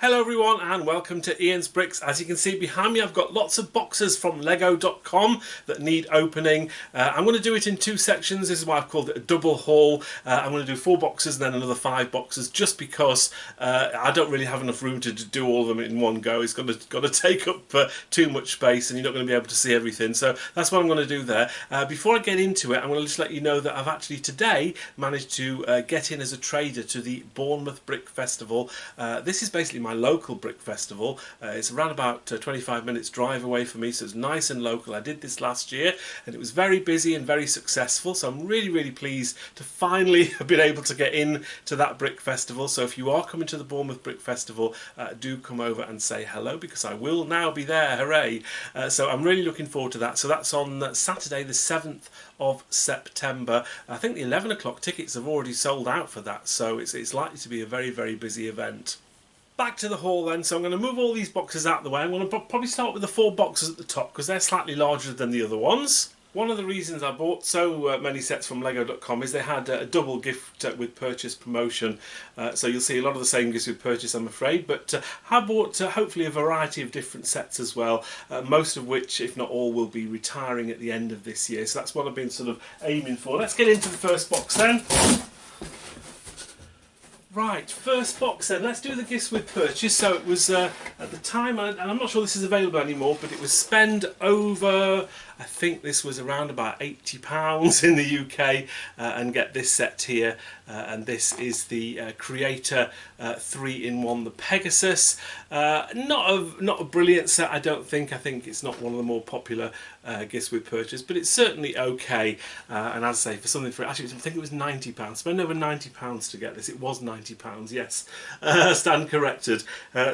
Hello everyone and welcome to Ian's Bricks. As you can see behind me, I've got lots of boxes from lego.com that need opening. I'm going to do it in two sections. This is why I've called it a double haul. I'm going to do 4 boxes and then another 5 boxes just because I don't really have enough room to do all of them in one go. It's got to take up too much space and you're not going to be able to see everything. So that's what I'm going to do there. Before I get into it, I'm going to just let you know that I've actually today managed to get in as a trader to the Bournemouth Brick Festival. This is basically my local brick festival. It's around about 25 minutes drive away from me, so it's nice and local. I did this last year and it was very busy and very successful, so I'm really pleased to finally have been able to get in to that brick festival. So if you are coming to the Bournemouth Brick Festival, do come over and say hello, because I will now be there. Hooray! So I'm really looking forward to that. So that's on Saturday the 7th of September. I think the 11 o'clock tickets have already sold out for that, so it's likely to be a very busy event. Back to the haul then. So I'm going to move all these boxes out of the way. I'm going to probably start with the 4 boxes at the top because they're slightly larger than the other ones. One of the reasons I bought so many sets from lego.com is they had a double gift with purchase promotion. So you'll see a lot of the same gifts with purchase, I'm afraid, but I bought hopefully a variety of different sets as well, most of which, if not all, will be retiring at the end of this year. So that's what I've been sort of aiming for. Let's get into the first box then. Right, first box then. Let's do the gifts with purchase. So it was at the time, and I'm not sure this is available anymore, but it was spend over, I think this was around about £80 in the UK, and get this set here. And this is the Creator 3-in-1, the Pegasus. Not a brilliant set, I don't think. I think it's not one of the more popular gifts with purchase, but it's certainly okay. And as I say, for something for actually, I think it was £90. Spend over £90 to get this. It was £90, yes. Stand corrected.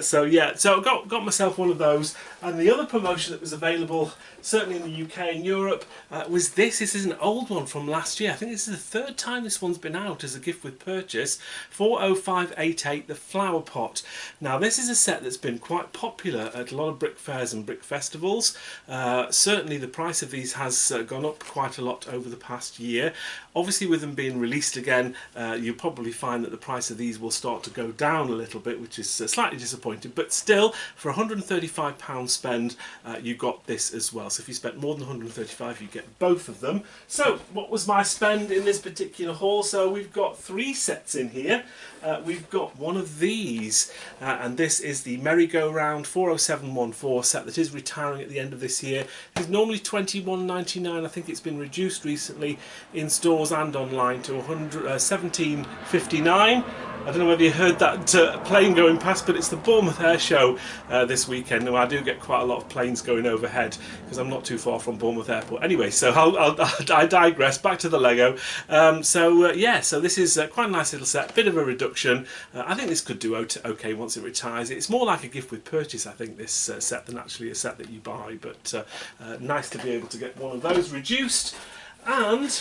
So yeah, so I got myself one of those. And the other promotion that was available, certainly in the UK and Europe, was this. This is an old one from last year. I think this is the 3rd time this one's been out as a gift with purchase. 40588, the Flower Pot. Now this is a set that's been quite popular at a lot of brick fairs and brick festivals. Certainly the price of these has gone up quite a lot over the past year. Obviously with them being released again, you'll probably find that the price of these will start to go down a little bit, which is slightly disappointing, but still for £135 spend you got this as well. So if you spent more than £135 you get both of them. So what was my spend in this particular haul? So we've got 3 sets in here. We've got one of these, and this is the merry-go-round 40714 set that is retiring at the end of this year. It's normally £21.99. I think it's been reduced recently in stores and online to £17.59. I don't know whether you heard that plane going past, but it's the Bournemouth Air Show this weekend, and I do get quite a lot of planes going overhead because I'm not too far from Bournemouth Airport. Anyway, so I digress. Back to the Lego. Yeah, so this is quite a nice little set, bit of a reduction. I think this could do okay once it retires. It's more like a gift with purchase, I think, this set, than actually a set that you buy, but nice to be able to get one of those reduced. And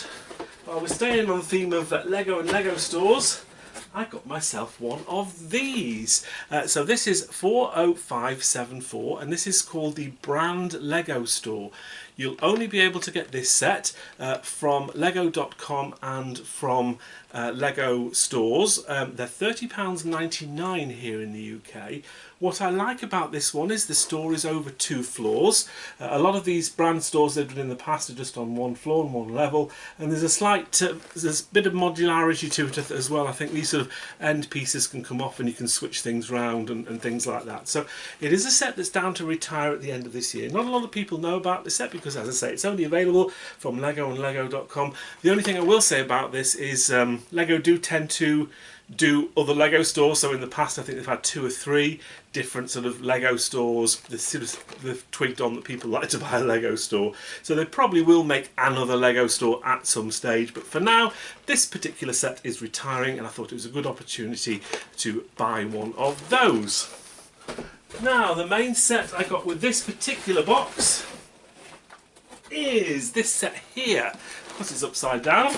while we're staying on the theme of Lego and Lego stores, I got myself one of these. So this is 40574 and this is called the Brand Lego Store. You'll only be able to get this set from lego.com and from Lego stores. They're £30.99 here in the UK. What I like about this one is the store is over 2 floors. A lot of these brand stores they've done in the past are just on 1 floor and 1 level, and there's a slight there's a bit of modularity to it as well. I think these sort of end pieces can come off and you can switch things around and things like that. So it is a set that's down to retire at the end of this year. Not a lot of people know about this set because, as I say, it's only available from Lego and lego.com. The only thing I will say about this is Lego do tend to do other Lego stores. So in the past I think they've had 2 or 3 different sort of Lego stores they've twigged on that people like to buy a Lego store. So they probably will make another Lego store at some stage, but for now this particular set is retiring and I thought it was a good opportunity to buy one of those. Now the main set I got with this particular box is this set here. Of course it's upside down.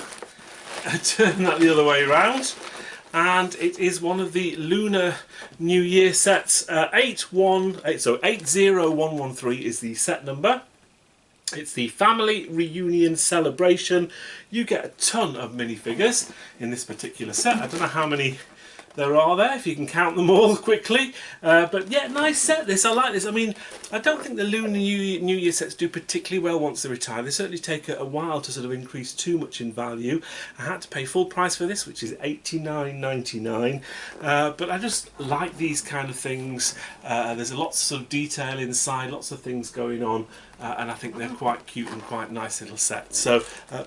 Turn that the other way around. And it is one of the Lunar New Year sets. 80113 is the set number. It's the Family Reunion Celebration. You get a ton of minifigures in this particular set. I don't know how many there are there, if you can count them all quickly. But yeah, nice set this. I like this. I mean, I don't think the Lunar New Year sets do particularly well once they retire. They certainly take a while to sort of increase too much in value. I had to pay full price for this, which is $89.99. But I just like these kind of things. There's lots of sort of detail inside, lots of things going on. And I think they're quite cute and quite nice little sets. So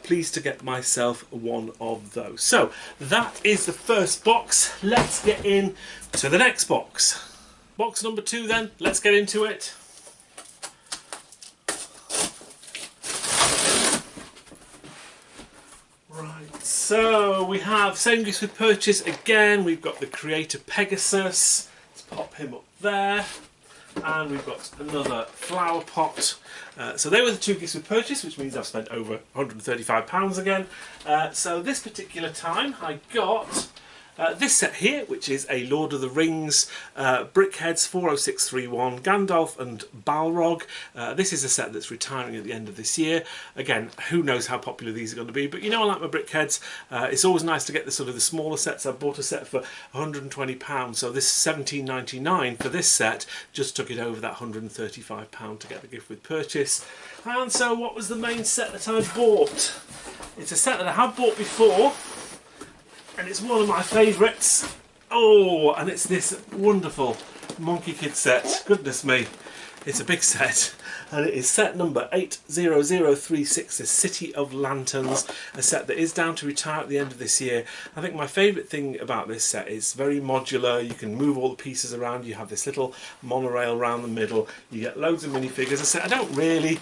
pleased to get myself one of those. So that is the first box. Let's get in to the next box. Box number 2 then, let's get into it. Right, so we have same gifts with purchase again. We've got the Creator Pegasus. Let's pop him up there. And we've got another flower pot. So they were the 2 gifts with purchase, which means I've spent over £135 again. So this particular time I got this set here, which is a Lord of the Rings Brickheads 40631 Gandalf and Balrog. This is a set that's retiring at the end of this year. Again, who knows how popular these are going to be, but you know I like my Brickheads. It's always nice to get the sort of the smaller sets. I bought a set for £120, so this £17.99 for this set just took it over that £135 to get the gift with purchase. And so what was the main set that I bought? It's a set that I have bought before, and it's one of my favourites. Oh, and it's this wonderful Monkey Kid set. Goodness me, it's a big set. And it is set number 80036, the City of Lanterns, a set that is down to retire at the end of this year. I think my favourite thing about this set is very modular. You can move all the pieces around. You have this little monorail around the middle. You get loads of minifigures. I said I don't really...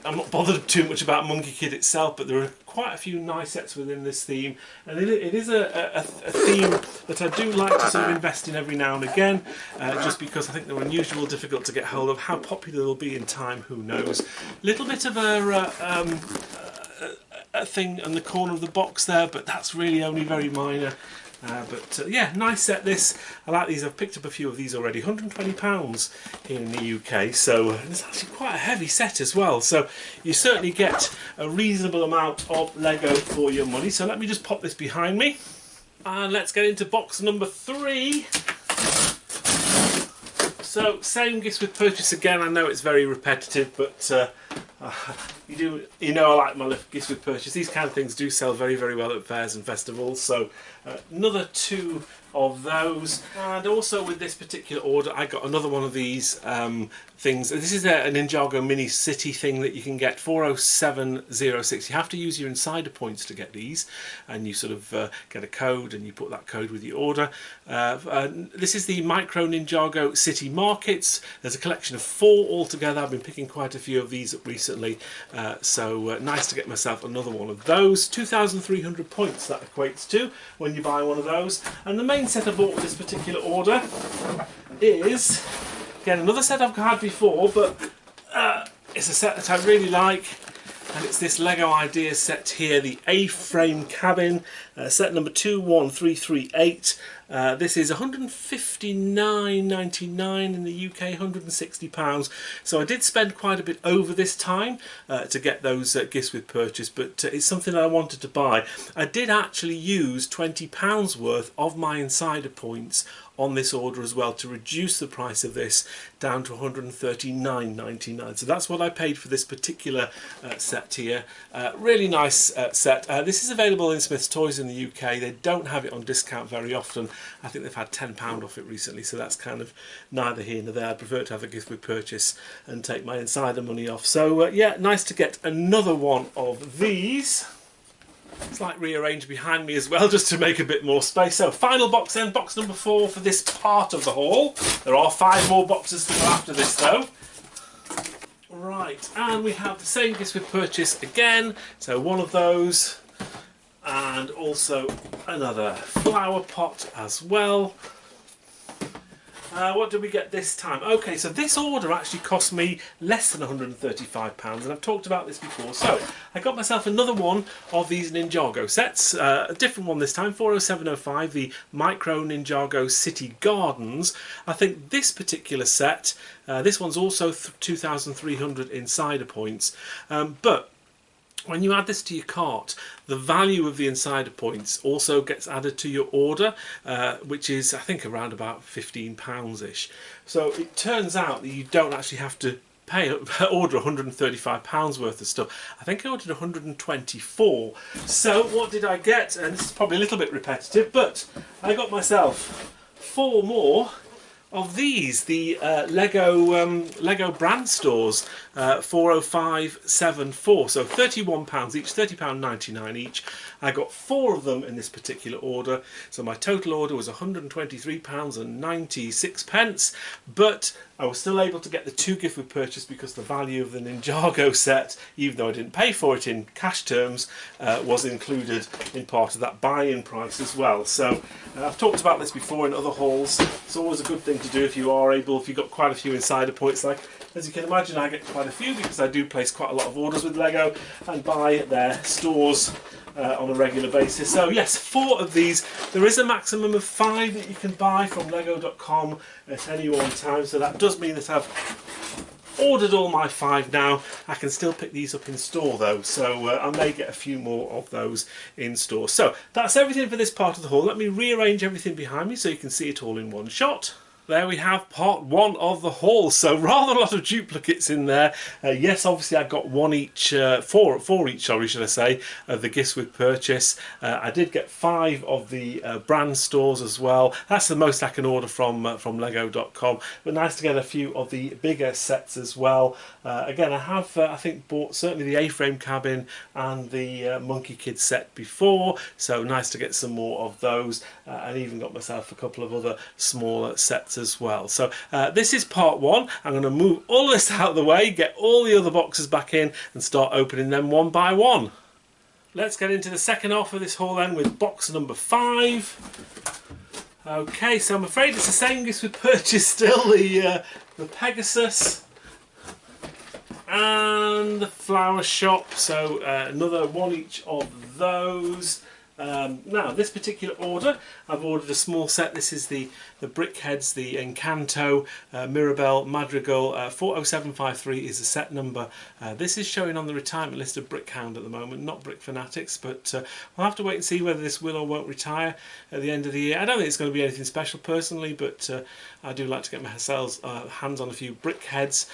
I'm not bothered too much about Monkey Kid itself, but there are quite a few nice sets within this theme, and it is a theme that I do like to sort of invest in every now and again, just because I think they're unusual, difficult to get hold of. How popular they'll be in time, who knows. Little bit of a thing in the corner of the box there, but that's really only very minor. Yeah, nice set this. I like these. I've picked up a few of these already. £120 here in the UK, so it's actually quite a heavy set as well. So you certainly get a reasonable amount of Lego for your money. So let me just pop this behind me, and let's get into box number 3. So same gifts with purchase again. I know it's very repetitive, but you know I like my gifts with purchase. These kind of things do sell very, very well at fairs and festivals. So another 2 of those, and also with this particular order I got another one of these things. This is a Ninjago Mini City thing that you can get, 40706. You have to use your insider points to get these, and you sort of get a code and you put that code with your order. This is the Micro Ninjago City Markets. There's a collection of 4 altogether. I've been picking quite a few of these up recently, so nice to get myself another one of those. 2,300 points that equates to when you buy one of those. And the main set I bought with this particular order is, again, another set I've had before, but it's a set that I really like, and it's this Lego Ideas set here, the A-Frame Cabin, set number 21338. This is £159.99 in the UK, £160. So I did spend quite a bit over this time to get those gifts with purchase, but it's something that I wanted to buy. I did actually use £20 worth of my insider points on this order as well to reduce the price of this down to £139.99. So that's what I paid for this particular set here. Really nice set. This is available in Smith's Toys in the UK. They don't have it on discount very often. I think they've had £10 off it recently, so that's kind of neither here nor there. I prefer to have a gift with purchase and take my insider money off. So yeah, nice to get another one of these. It's like rearranged behind me as well, just to make a bit more space. So final box then, box number 4 for this part of the haul. There are 5 more boxes to go after this though. Right, and we have the same gifts with purchase again. So one of those, and also another flower pot as well. What did we get this time? Okay, so this order actually cost me less than £135, and I've talked about this before. So I got myself another one of these Ninjago sets, a different one this time, 40705, the Micro Ninjago City Gardens. I think this particular set, this one's also 2,300 insider points, but When you add this to your cart, the value of the insider points also gets added to your order, which is, I think, around about £15-ish. So it turns out that you don't actually have to order £135 worth of stuff. I think I ordered 124. So what did I get? And this is probably a little bit repetitive, but I got myself 4 more of these, the Lego brand stores, 40574, so £31 each, £30.99 each. I got 4 of them in this particular order, so my total order was £123.96, but I was still able to get the 2 gift with purchase because the value of the Ninjago set, even though I didn't pay for it in cash terms, was included in part of that buy-in price as well. So I've talked about this before in other hauls. It's always a good thing to do if you are able, if you've got quite a few insider points. Like, as you can imagine, I get quite a few because I do place quite a lot of orders with Lego and buy at their stores on a regular basis. So yes, 4 of these. There is a maximum of 5 that you can buy from lego.com at any one time, so that does mean that I've ordered all my 5 now. I can still pick these up in store though, so I may get a few more of those in store. So that's everything for this part of the haul. Let me rearrange everything behind me so you can see it all in one shot. There we have part 1 of the haul. So rather a lot of duplicates in there. Yes, obviously I got 4 each, sorry, should I say, of the gifts with purchase. I did get 5 of the brand stores as well. That's the most I can order from lego.com. But nice to get a few of the bigger sets as well. Again, I have, I think, bought certainly the A-frame cabin and the Monkey Kid set before. So nice to get some more of those. And even got myself a couple of other smaller sets as well. So this is part 1. I'm going to move all this out of the way, get all the other boxes back in and start opening them one by one. Let's get into the second half of this haul then with box number 5. Okay, so I'm afraid it's the same gifts with purchase still, the Pegasus and the flower shop, so another 1 each of those. Now this particular order, I've ordered a small set. This is the brick heads, the Encanto, Mirabelle, Madrigal. 40753 is the set number. This is showing on the retirement list of Brickhound at the moment, not Brick Fanatics, but we'll have to wait and see whether this will or won't retire at the end of the year. I don't think it's going to be anything special personally, but I do like to get myself hands on a few brick heads.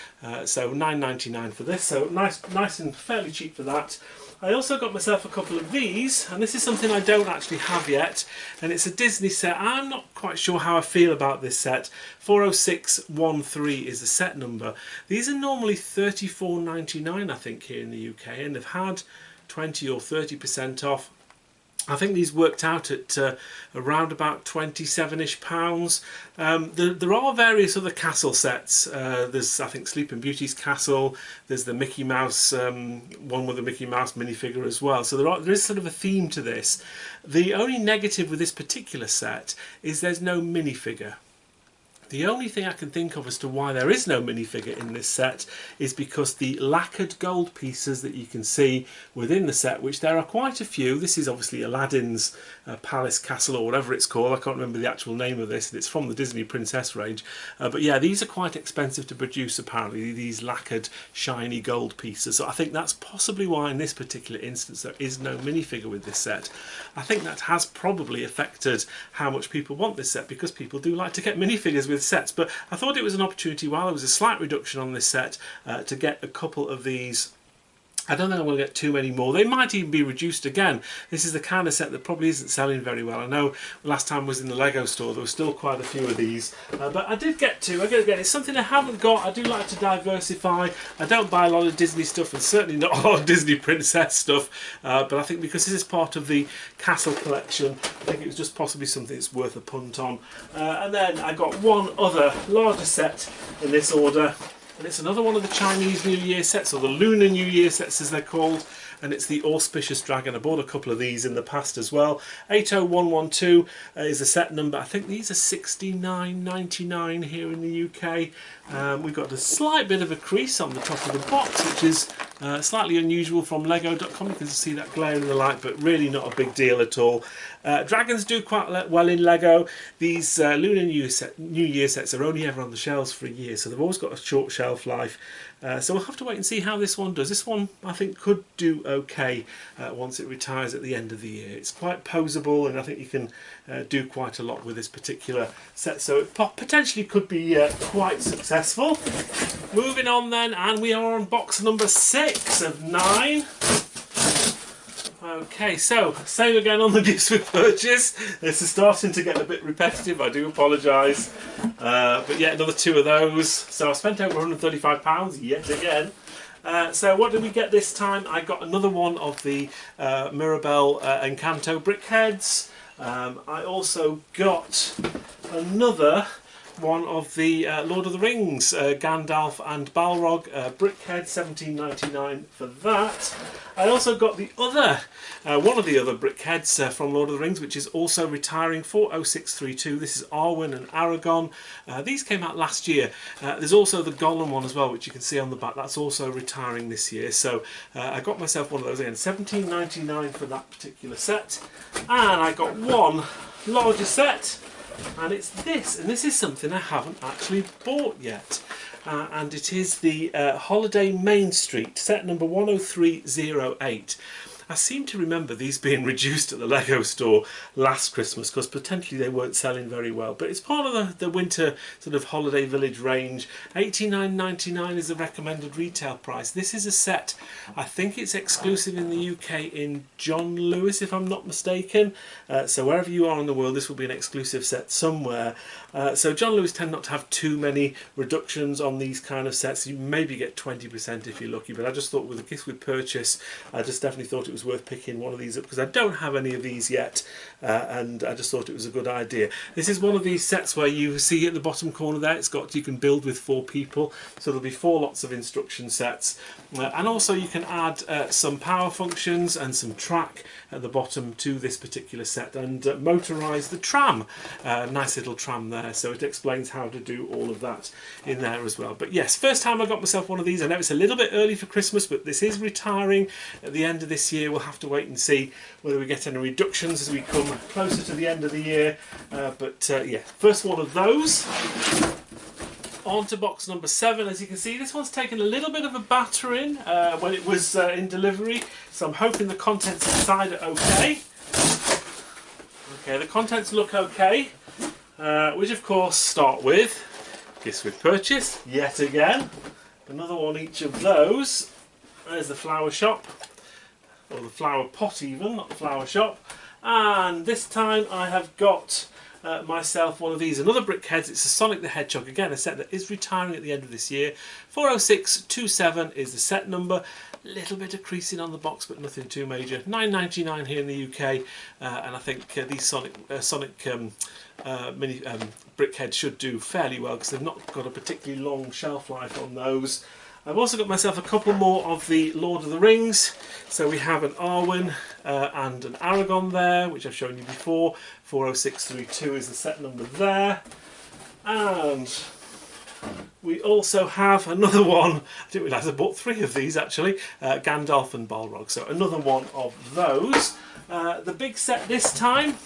So £9.99 for this, so nice and fairly cheap for that. I also got myself a couple of these, and this is something I don't actually have yet, and it's a Disney set. I'm not quite sure how I feel about this set. 40613 is the set number. These are normally £34.99 I think here in the UK, and they've had 20 or 30% off. I think these worked out at around about £27-ish. There are various other castle sets. There's, I think, Sleeping Beauty's castle. There's the Mickey Mouse, one with the Mickey Mouse minifigure as well. So there is sort of a theme to this. The only negative with this particular set is there's no minifigure. The only thing I can think of as to why there is no minifigure in this set is because the lacquered gold pieces that you can see within the set, which there are quite a few. This is obviously Aladdin's Palace Castle or whatever it's called. I can't remember the actual name of this. It's from the Disney Princess range. But yeah, these are quite expensive to produce apparently, these lacquered shiny gold pieces. So I think that's possibly why in this particular instance there is no minifigure with this set. I think that has probably affected how much people want this set, because people do like to get minifigures with sets, but I thought it was an opportunity while there was a slight reduction on this set to get a couple of these. I don't think I'm going to get too many more. They might even be reduced again. This is the kind of set that probably isn't selling very well. I know last time I was in the Lego store there was still quite a few of these, but I did get two. Again, it's something I haven't got. I do like to diversify. I don't buy a lot of Disney stuff, and certainly not a lot of Disney Princess stuff, but I think because this is part of the Castle collection, I think it was just possibly something that's worth a punt on. And then I got one other larger set in this order. And it's another one of the Chinese New Year sets, or the Lunar New Year sets as they're called, and it's the Auspicious Dragon. I bought a couple of these in the past as well. 80112 is the set number. I think these are $69.99 here in the UK. We've got a slight bit of a crease on the top of the box, which is Slightly unusual from Lego.com, you can see that glare in the light, but really not a big deal at all. Dragons do quite well in Lego. These Lunar New Year sets are only ever on the shelves for a year, so they've always got a short shelf life. So we'll have to wait and see how this one does. This one I think could do okay once it retires at the end of the year. It's quite poseable, and I think you can do quite a lot with this particular set, so it potentially could be quite successful. Moving on then, and we are on box number 6 of 9. Okay, so same again on the gifts with purchase. This is starting to get a bit repetitive, I do apologise. But yeah, another 2 of those. So I spent over £135 yet again. So what did we get this time? I got another one of the Mirabelle Encanto brickheads. I also got another one of the Lord of the Rings, Gandalf and Balrog brickhead, £17.99 for that. I also got the other, one of the other brickheads from Lord of the Rings, which is also retiring, 40632. This is Arwen and Aragon. These came out last year. There's also the Gollum one as well, which you can see on the back. That's also retiring this year. So I got myself one of those again, £17.99 for that particular set. And I got one larger set. And it's this, and this is something I haven't actually bought yet, and it is the Holiday Main Street set number 10308. I seem to remember these being reduced at the Lego store last Christmas because potentially they weren't selling very well, but it's part of the winter sort of holiday village range. £89.99 is the recommended retail price. This is a set, I think it's exclusive in the UK in John Lewis if I'm not mistaken, so wherever you are in the world this will be an exclusive set somewhere. So John Lewis tend not to have too many reductions on these kind of sets. You maybe get 20% if you're lucky, but I just thought with a gift with purchase I just definitely thought it was worth picking one of these up because I don't have any of these yet, and I just thought it was a good idea. This is one of these sets where you see at the bottom corner there it's got, you can build with 4 people, so there'll be 4 lots of instruction sets, and also you can add some power functions and some track at the bottom to this particular set, and motorise the tram. Nice little tram there, so it explains how to do all of that in there as well. But yes, first time I got myself one of these. I know it's a little bit early for Christmas, but this is retiring at the end of this year. We'll have to wait and see whether we get any reductions as we come closer to the end of the year. Yeah, first one of those. On to box number 7. As you can see, this one's taken a little bit of a battering when it was in delivery, so I'm hoping the contents inside are okay. Okay, the contents look okay, which of course start with gifts with purchase, yet again. Another one each of those. There's the flower shop, or the flower pot even, not the flower shop. And this time I have got myself one of these, another brickheads. It's a Sonic the Hedgehog, again a set that is retiring at the end of this year. 40627 is the set number. Little bit of creasing on the box, but nothing too major. £9.99 here in the UK, and I think these Sonic mini brickheads should do fairly well because they've not got a particularly long shelf life on those. I've also got myself a couple more of the Lord of the Rings. So we have an Arwen and an Aragon there, which I've shown you before. 40632 is the set number there. And we also have another one. I didn't realise I bought 3 of these actually. Gandalf and Balrog. So another one of those. The big set this time,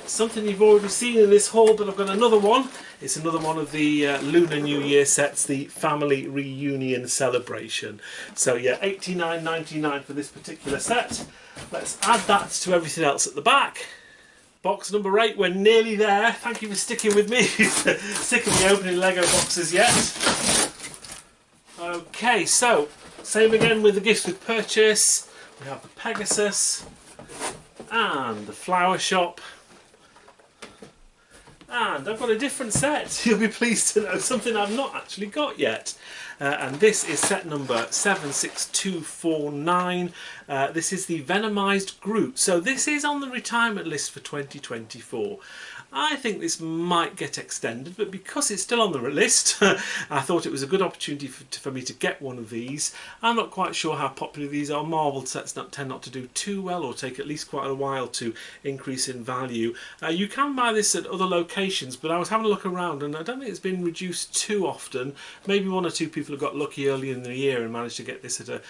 something you've already seen in this haul, but I've got another one. It's another one of the Lunar New Year sets, the Family Reunion Celebration. So yeah, £89.99 for this particular set. Let's add that to everything else at the back. Box number 8, we're nearly there. Thank you for sticking with me. Sick of me opening Lego boxes yet. Okay, so same again with the gifts with purchase. We have the Pegasus and the flower shop. And I've got a different set, you'll be pleased to know, something I've not actually got yet. And this is set number 76249. This is the Venomized Groot. So this is on the retirement list for 2024. I think this might get extended, but because it's still on the list, I thought it was a good opportunity for me to get one of these. I'm not quite sure how popular these are. Marvel sets tend not to do too well, or take at least quite a while to increase in value. You can buy this at other locations, but I was having a look around and I don't think it's been reduced too often. Maybe 1 or 2 people people have got lucky early in the year and managed to get this at a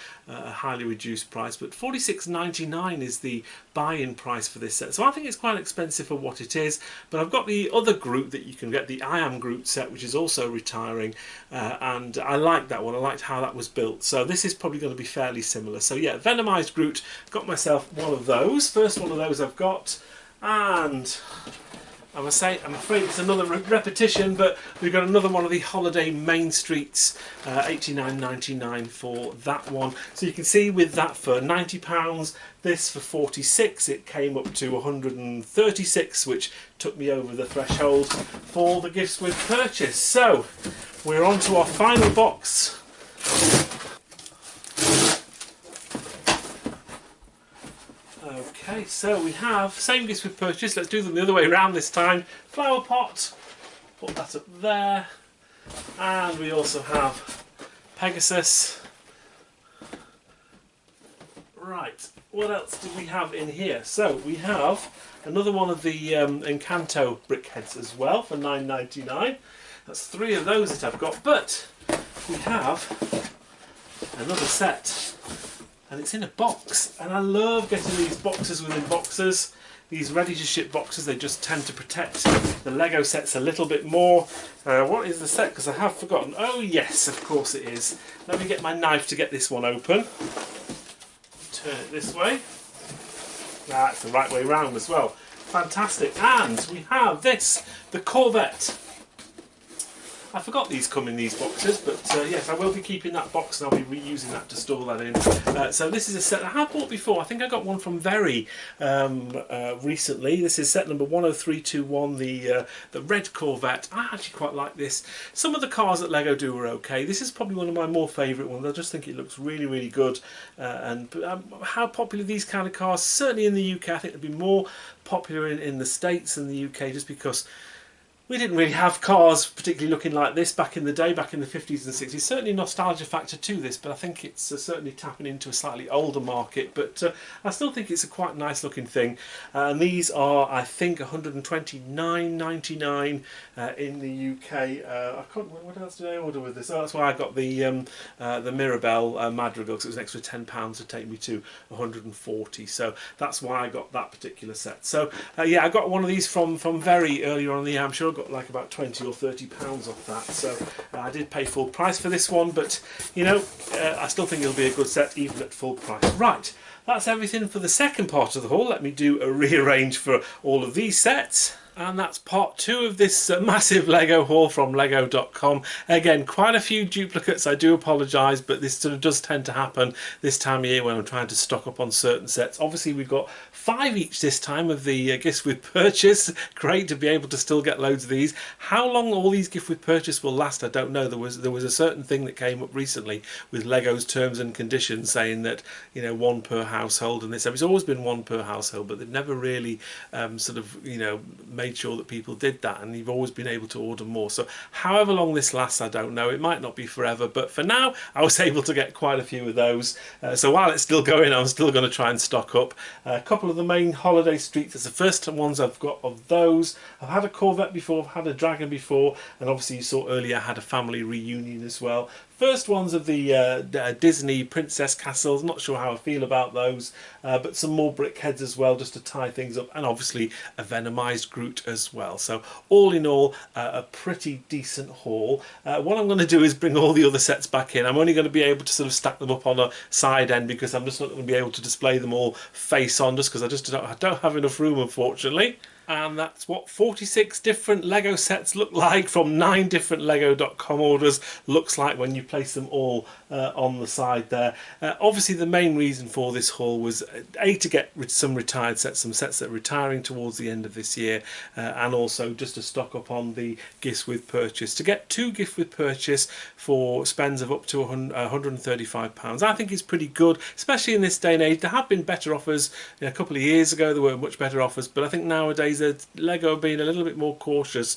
highly reduced price, but £46.99 is the buy-in price for this set. So I think it's quite expensive for what it is, but I've got the other Groot that you can get, the I Am Groot set, which is also retiring, and I liked that one. I liked how that was built. So this is probably going to be fairly similar. So yeah, Venomized Groot, got myself one of those. First one of those I've got, and I'm afraid it's another repetition, but we've got another one of the Holiday Main Streets, £89.99 for that one. So you can see with that for £90, this for 46, it came up to 136, which took me over the threshold for the gifts with purchase. So we're on to our final box. Okay, so we have same gifts with purchase. Let's do them the other way around this time. Flower pot, put that up there, and we also have Pegasus. Right, what else do we have in here? So we have another one of the Encanto brickheads as well for £9.99. That's 3 of those that I've got, but we have another set, and it's in a box, and I love getting these boxes within boxes. These ready to ship boxes, they just tend to protect the Lego sets a little bit more. What is the set? Because I have forgotten. Oh yes, of course it is. Let me get my knife to get this one open. Turn it this way. That's the right way round as well. Fantastic. And we have this, the Corvette. I forgot these come in these boxes, but yes, I will be keeping that box and I'll be reusing that to store that in. So this is a set I have bought before. I think I got one from Very recently. This is set number 10321, the red Corvette. I actually quite like this. Some of the cars that Lego do are okay. This is probably one of my more favourite ones. I just think it looks really, really good. And how popular these kind of cars, certainly in the UK, I think they'd be more popular in the States than the UK, just because we didn't really have cars particularly looking like this back in the day, back in the 50s and 60s. Certainly a nostalgia factor to this, but I think it's certainly tapping into a slightly older market. But I still think it's a quite nice looking thing. And these are, I think, £129.99 in the UK. I can't. What else did I order with this? Oh, that's why I got the Mirabelle Madrigal, because it was an extra £10 to take me to 140. So that's why I got that particular set. So yeah, I got one of these from Very earlier on in the year. I'm sure I got like about £20 or £30 off that, so I did pay full price for this one, but you know, I still think it'll be a good set even at full price. Right, that's everything for the second part of the haul. Let me do a rearrange for all of these sets. And that's part 2 of this massive Lego haul from Lego.com. Again, quite a few duplicates, I do apologise, but this sort of does tend to happen this time of year when I'm trying to stock up on certain sets. Obviously we've got 5 each this time of the gifts with purchase. Great to be able to still get loads of these. How long all these gifts with purchase will last, I don't know. There was a certain thing that came up recently with Lego's terms and conditions saying that, you know, 1 per household, and this, it's always been 1 per household, but they've never really sort of, you know, made sure that people did that, and you've always been able to order more. So however long this lasts, I don't know. It might not be forever, but for now I was able to get quite a few of those. So while it's still going, I'm still going to try and stock up. A couple of the main holiday streets, that's the first ones I've got of those. I've had a Corvette before, I've had a Dragon before, and obviously you saw earlier I had a family reunion as well. First ones of the Disney Princess Castles, not sure how I feel about those, but some more brickheads as well just to tie things up, and obviously a Venomized Groot as well. So all in all, a pretty decent haul. What I'm going to do is bring all the other sets back in. I'm only going to be able to sort of stack them up on a side end because I'm just not going to be able to display them all face on, just because I don't have enough room, unfortunately. And that's what 46 different Lego sets look like from 9 different Lego.com orders. Looks like when you place them all on the side there. Obviously the main reason for this haul was A, to get some retired sets, some sets that are retiring towards the end of this year, and also just to stock up on the gifts with purchase. To get 2 gifts with purchase for spends of up to £135, I think is pretty good, especially in this day and age. There have been better offers. A couple of years ago there were much better offers, but I think nowadays days Lego being a little bit more cautious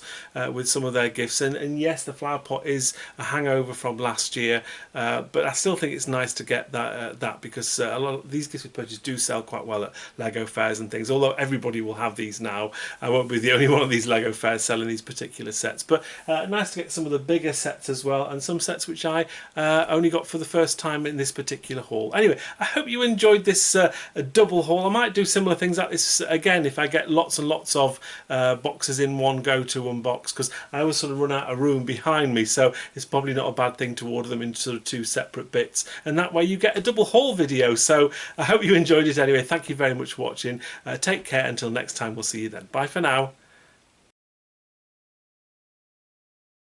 with some of their gifts, and yes, the flower pot is a hangover from last year, but I still think it's nice to get that because a lot of these gifts we purchase do sell quite well at Lego fairs and things, although everybody will have these now. I won't be the only one of these Lego fairs selling these particular sets, but nice to get some of the bigger sets as well, and some sets which I only got for the first time in this particular haul. Anyway, I hope you enjoyed this double haul. I might do similar things like this again if I get lots and lots of boxes in one go to unbox, because I always sort of run out of room behind me, so it's probably not a bad thing to order them into sort of two separate bits, and that way you get a double haul video. So I hope you enjoyed it anyway. Thank you very much for watching. Take care until next time. We'll see you then. Bye for now.